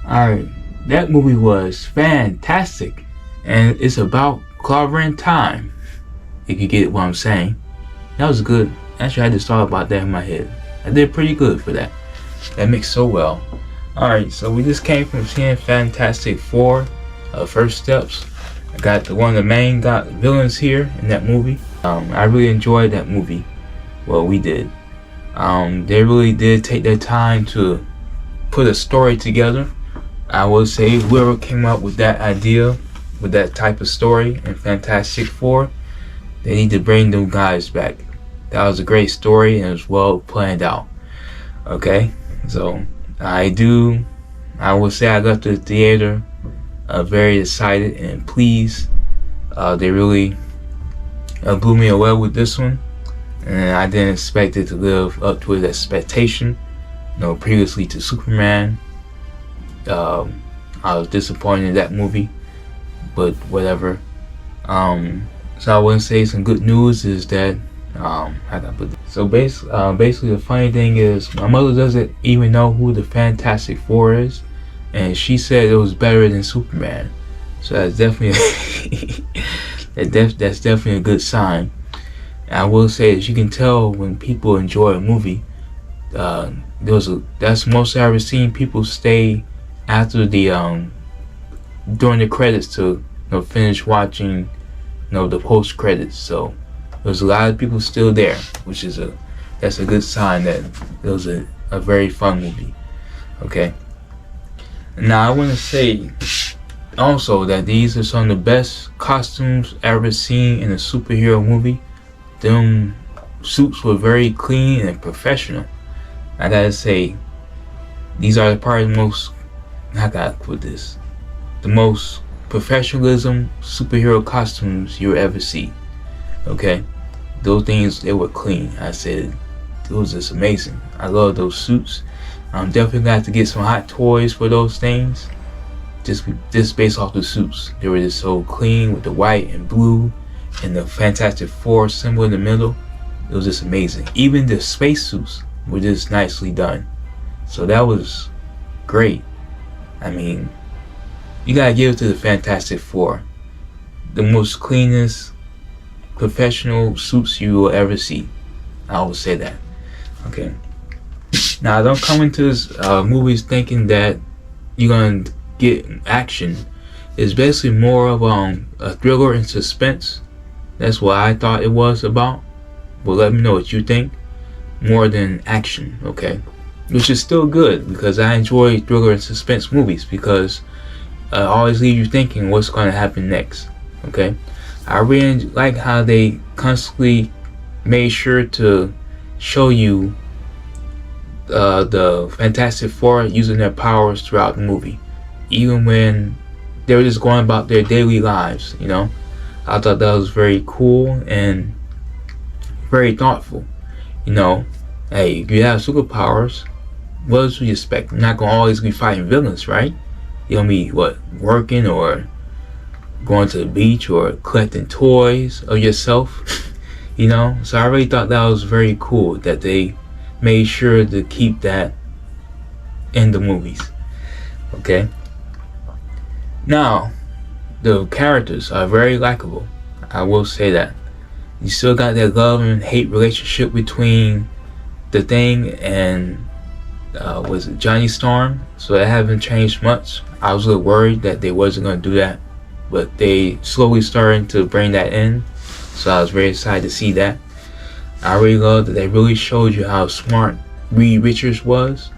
Alright, that movie was fantastic. And it's about clobbering time, if you get what I'm saying. That was good. Actually, I just thought about that in my head. I did pretty good for that. That mixed so well. Alright, so we just came from seeing Fantastic Four, First Steps. I got one of the main villains here in that movie. I really enjoyed that movie. Well, we did. They really did take their time to put a story together. I would say whoever came up with that idea, with that type of story in Fantastic Four, they need to bring them guys back. That was a great story and it was well planned out. Okay, so I would say I left the theater very excited and pleased. They really blew me away with this one, and I didn't expect it to live up to its expectation. Previously to Superman, I was disappointed in that movie, but whatever. So I wouldn't say some good news is that basically the funny thing is my mother doesn't even know who the Fantastic Four is, and she said it was better than Superman. So that's definitely that's definitely a good sign. And I will say that you can tell when people enjoy a movie. That's most I've ever seen people stay after the during the credits to finish watching the post credits. So there's a lot of people still there, which is that's a good sign that it was a very fun movie. Okay. Now I want to say also that these are some of the best costumes ever seen in a superhero movie. Them suits were very clean and professional. I gotta say, these are probably the most, how can I put this, the most professionalism superhero costumes you'll ever see. Okay, those things, they were clean. I said it was just amazing. I love those suits. I'm definitely gonna have to get some hot toys for those things. Just based off the suits, they were just so clean with the white and blue and the Fantastic Four symbol in the middle. It was just amazing. Even the space suits were just nicely done. So that was great. I mean, you gotta give it to the Fantastic Four. The most cleanest professional suits you will ever see. I will say that. Okay. Now, don't come into this movies thinking that you're gonna get action. It's basically more of a thriller and suspense. That's what I thought it was about. But let me know what you think. More than action, okay? Which is still good because I enjoy thriller and suspense movies because always leave you thinking what's going to happen next, okay? I really like how they constantly made sure to show you the Fantastic Four using their powers throughout the movie, even when they were just going about their daily lives. I thought that was very cool and very thoughtful. Hey, if you have superpowers, what else would you expect? You're not gonna always be fighting villains, right? You're gonna be working or going to the beach or collecting toys of yourself. So I really thought that was very cool that they made sure to keep that in the movies. Okay. Now, the characters are very likable. I will say that. You still got that love and hate relationship between the Thing and was it Johnny Storm? So that haven't changed much. I was a little worried that they wasn't gonna do that, but they slowly starting to bring that in. So I was very excited to see that. I really love that they really showed you how smart Reed Richards was.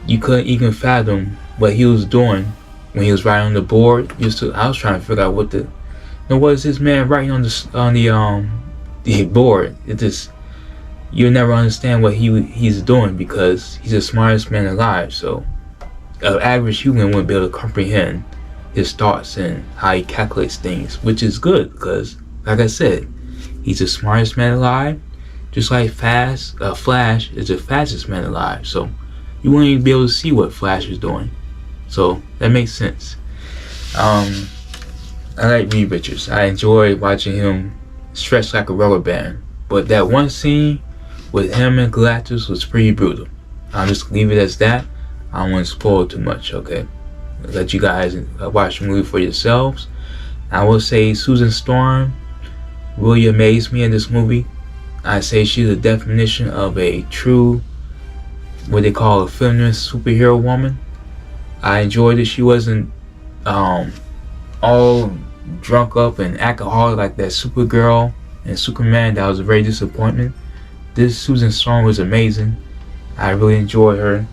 You couldn't even fathom what he was doing when he was writing on the board. I was trying to figure out what is this man writing on the board. It just, you'll never understand what he's doing because he's the smartest man alive. So an average human wouldn't be able to comprehend his thoughts and how he calculates things, which is good because, like I said, he's the smartest man alive. Just like Flash is the fastest man alive. So you wouldn't even be able to see what Flash is doing. So that makes sense. I like Reed Richards. I enjoy watching him stretch like a rubber band. But that one scene with him and Galactus was pretty brutal. I'll just leave it as that. I don't want to spoil too much, okay? let you guys watch the movie for yourselves. I will say Susan Storm really amazed me in this movie. I say she's the definition of a true, what they call a feminist superhero woman. I enjoyed it. She wasn't all drunk up and alcoholic like that Supergirl and Superman. That was a very disappointment. This Susan Storm was amazing. I really enjoyed her.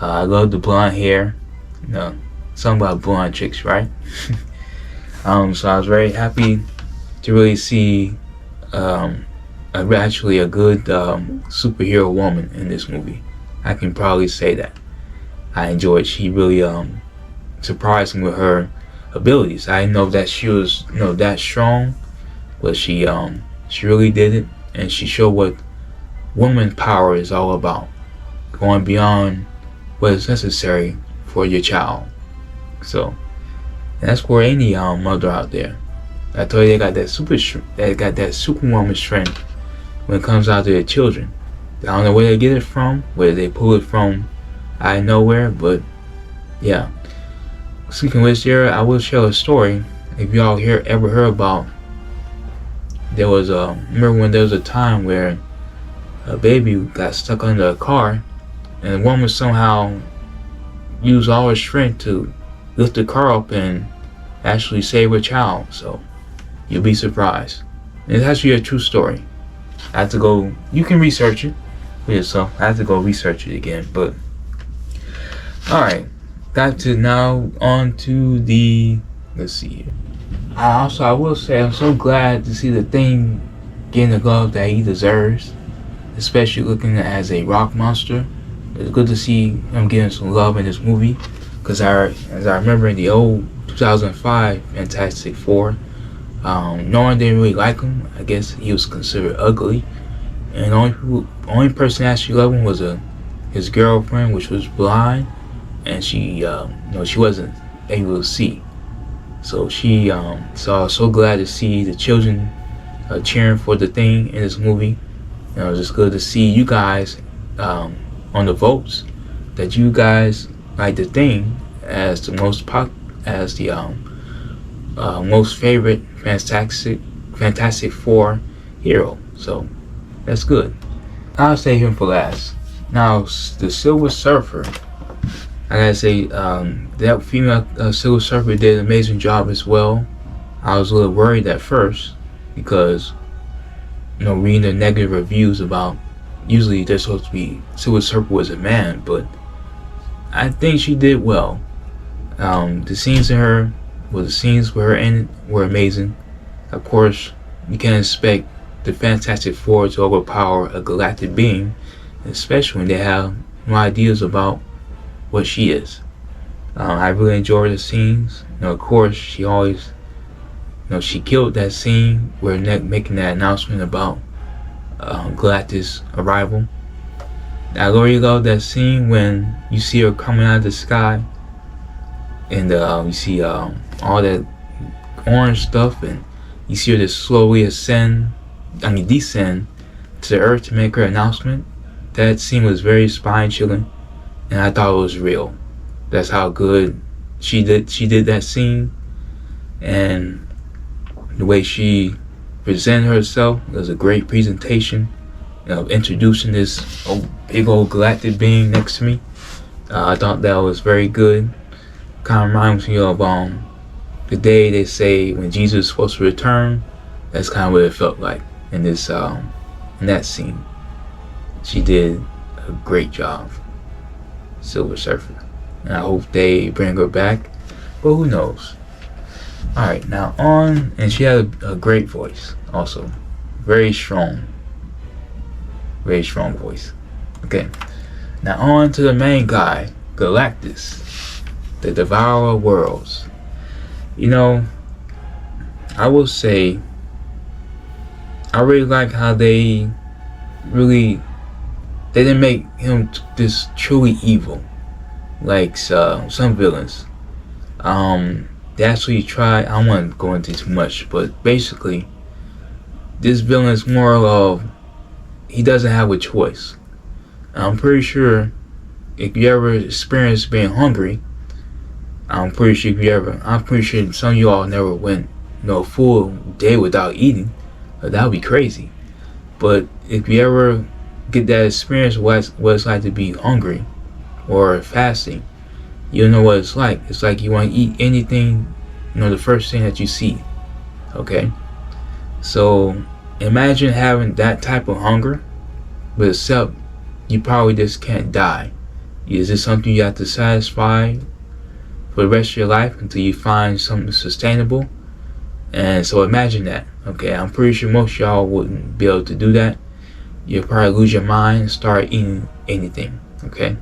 I love the blonde hair. You know, something about blonde chicks, right? So I was very happy to really see actually a good superhero woman in this movie. I can probably say that. I enjoyed. She really surprised me with her abilities. I didn't know that she was that strong, but she really did it, and she showed what woman power is all about, going beyond what is necessary for your child. So that's for any mother out there. I told you they got that superwoman strength when it comes out to their children. I don't know where they get it from, whether they pull it from out of nowhere, but yeah. Speaking of which, there I will share a story. If y'all ever heard about, remember when there was a time where a baby got stuck under a car, and the woman somehow used all her strength to lift the car up and actually save her child. So you'll be surprised. And it's actually a true story. I had to go. You can research it for yourself. I had to go research it again, but all right. Now on to the. Let's see here. I will say I'm so glad to see the Thing getting the love that he deserves, especially looking as a rock monster. It's good to see him getting some love in this movie, because as I remember in the old 2005 Fantastic Four, no one didn't really like him. I guess he was considered ugly, and the only person that actually loved him was his girlfriend, which was blind, and she wasn't able to see. So so I was so glad to see the children cheering for the Thing in this movie. It was just good to see you guys on the votes, that you guys like the Thing as the most favorite Fantastic Four hero. So that's good. I'll save him for last. Now the Silver Surfer. I gotta say, that female Silver Surfer did an amazing job as well. I was a little worried at first because, reading the negative reviews about, usually they're supposed to be Silver Surfer was a man, but I think she did well. The scenes with her in it were amazing. Of course, you can't expect the Fantastic Four to overpower a galactic being, especially when they have no ideas about what she is. I really enjoyed the scenes. Of course, she always, she killed that scene where making that announcement about Galactus' arrival. I really love that scene when you see her coming out of the sky, and you see all that orange stuff, and you see her just slowly descend to the earth to make her announcement. That scene was very spine-chilling, and I thought it was real. That's how good she did that scene, and the way she presented herself was a great presentation of introducing this big old galactic being next to me. I thought that was very good. Kind of reminds me of the day they say when Jesus is supposed to return. That's kind of what it felt like in this in that scene. She did a great job, Silver Surfer, and I hope they bring her back, but who knows. Alright, now on, and she had a great voice also, very strong voice. Okay, now on to the main guy, Galactus, the Devourer of Worlds. I will say, I really like how they didn't make him this truly evil like some villains. They actually try. I don't want to go into too much, but basically this villain is more of, he doesn't have a choice. I'm pretty sure if you ever experienced being hungry I'm pretty sure if you ever, I'm pretty sure some of y'all never went, a full day without eating. That would be crazy. But if you ever get that experience, what it's like to be hungry or fasting, you'll know what it's like. It's like you want to eat anything, the first thing that you see. Okay? So imagine having that type of hunger, but except you probably just can't die. Is this something you have to satisfy for the rest of your life until you find something sustainable? And so imagine that. Okay, I'm pretty sure most of y'all wouldn't be able to do that. You'll probably lose your mind and start eating anything. Okay,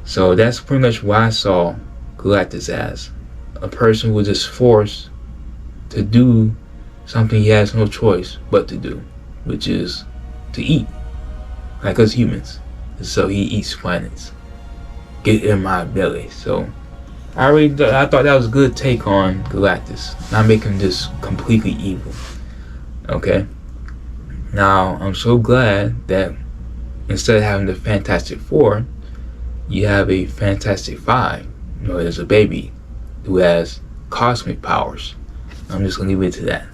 so that's pretty much what I saw Galactus as. A person who was just forced to do something he has no choice but to do, which is to eat, like us humans. And so he eats planets. Get in my belly. So I thought that was a good take on Galactus, not making him just completely evil. Okay. Now I'm so glad that instead of having the Fantastic Four, you have a Fantastic Five. There's a baby who has cosmic powers. I'm just gonna leave it to that.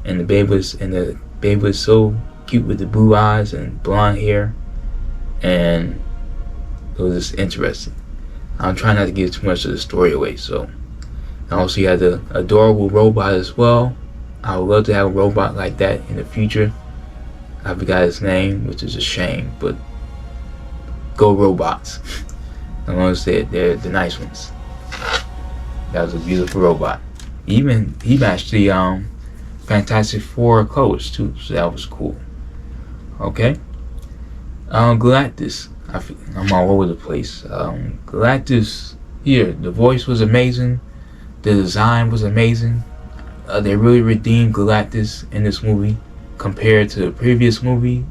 And the baby was so cute with the blue eyes and blonde hair, and it was just interesting. I'm trying not to give too much of the story away. So, and also you had the adorable robot as well. I would love to have a robot like that in the future. I forgot his name, which is a shame, but go robots. I'm gonna say it, they're the nice ones. That was a beautiful robot. He matched the Fantastic Four colors too, so that was cool. Okay. Galactus. I'm all over the place. Galactus, here, the voice was amazing. The design was amazing. They really redeemed Galactus in this movie compared to the previous movie,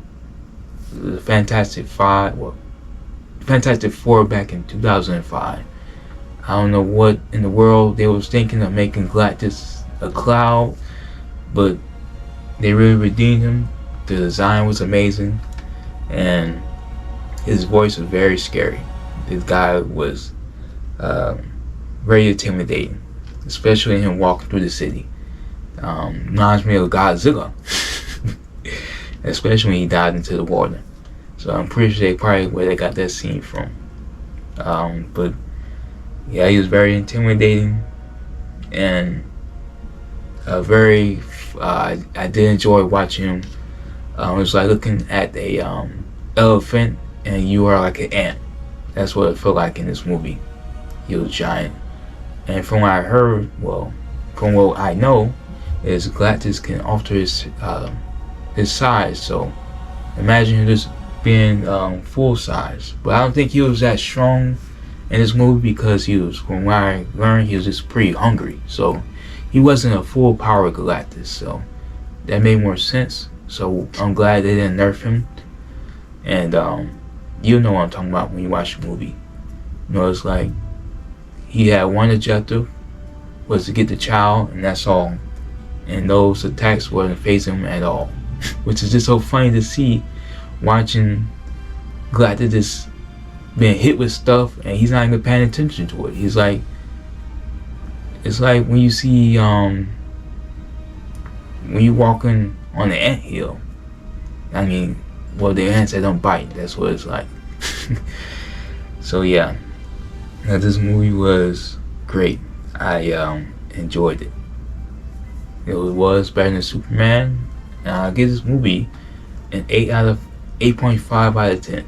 the Fantastic Four back in 2005. I don't know what in the world they was thinking of making Galactus a cloud, but they really redeemed him. The design was amazing, and his voice was very scary. This guy was very intimidating, especially him walking through the city. Reminds me of Godzilla, especially when he dived into the water. So I'm pretty sure probably where they got that scene from. But yeah, he was very intimidating, and I did enjoy watching him. It was like looking at a elephant and you are like an ant. That's what it felt like in this movie. He was giant. And from what I heard, from what I know, is Galactus can alter his size. So imagine him just being full size. But I don't think he was that strong in this movie because from what I learned, he was just pretty hungry. So he wasn't a full power Galactus. So that made more sense. So I'm glad they didn't nerf him. And you know what I'm talking about when you watch the movie. It's like he had one objective, was to get the child, and that's all. And those attacks wasn't phasing him at all. Which is just so funny to see, watching Galactus just being hit with stuff and he's not even paying attention to it. It's like when you see when you walking on the anthill. I mean, the ants that don't bite, that's what it's like. So yeah, this movie was great. I enjoyed it. It was better than Superman, and I'll give this movie an 8.5 out of 10.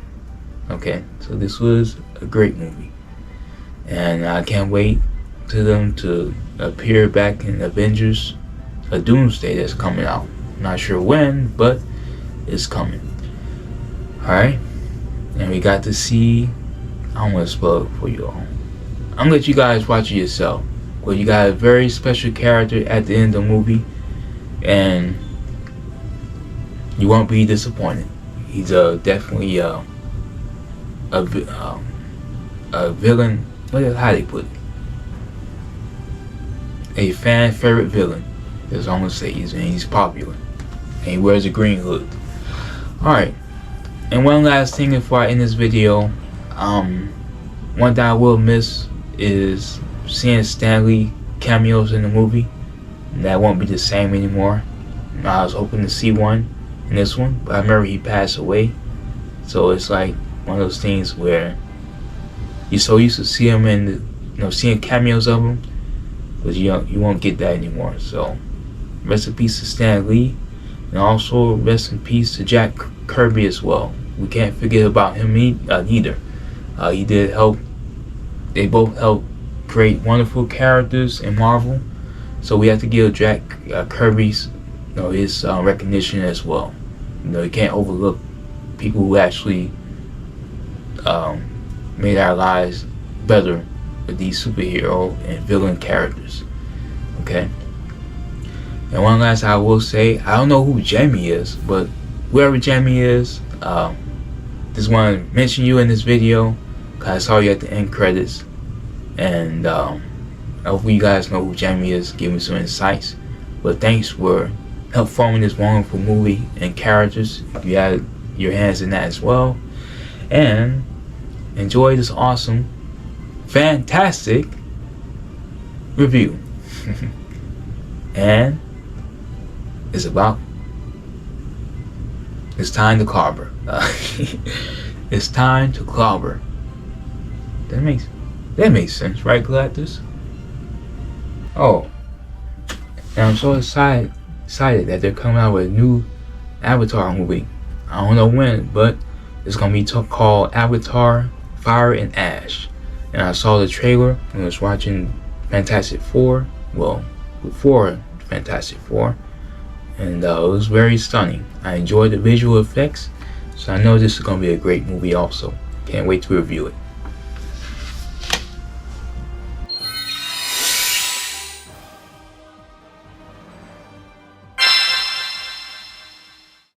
Okay, so this was a great movie, and I can't wait to them to appear back in Avengers, a Doomsday that's coming out. Not sure when, but it's coming. Alright, and we got to see, I don't want to spoil it for you all. I'm gonna let you guys watch it yourself. Well, you got a very special character at the end of the movie, and you won't be disappointed. He's definitely a villain. How they put it? A fan favorite villain. That's all I'm gonna say. He's popular, and he wears a green hood. All right. And one last thing before I end this video, one thing I will miss is seeing Stan Lee cameos in the movie. That won't be the same anymore. I was hoping to see one in this one, but I remember he passed away. So it's like one of those things where you're so used to see him in seeing cameos of him, but you won't get that anymore. So rest in peace to Stan Lee, and also rest in peace to Jack Kirby as well. We can't forget about him either. He did help. They both helped create wonderful characters in Marvel. So we have to give Jack Kirby's his recognition as well. You can't overlook people who actually made our lives better with these superhero and villain characters. Okay. And one last I will say, I don't know who Jamie is, but whoever Jamie is, just want to mention you in this video because I saw you at the end credits, and hopefully you guys know who Jamie is, give me some insights. But thanks for help forming this wonderful movie and characters. You had your hands in that as well, and enjoy this awesome, fantastic review. And it's time to clobber. It's time to clobber. That makes sense, right, Galactus? Oh, and I'm so excited that they're coming out with a new Avatar movie. I don't know when, but it's gonna be called Avatar: Fire and Ash. And I saw the trailer when I was watching Fantastic Four. Well, before Fantastic Four, and it was very stunning. I enjoyed the visual effects, so I know this is gonna be a great movie. Also, can't wait to review it.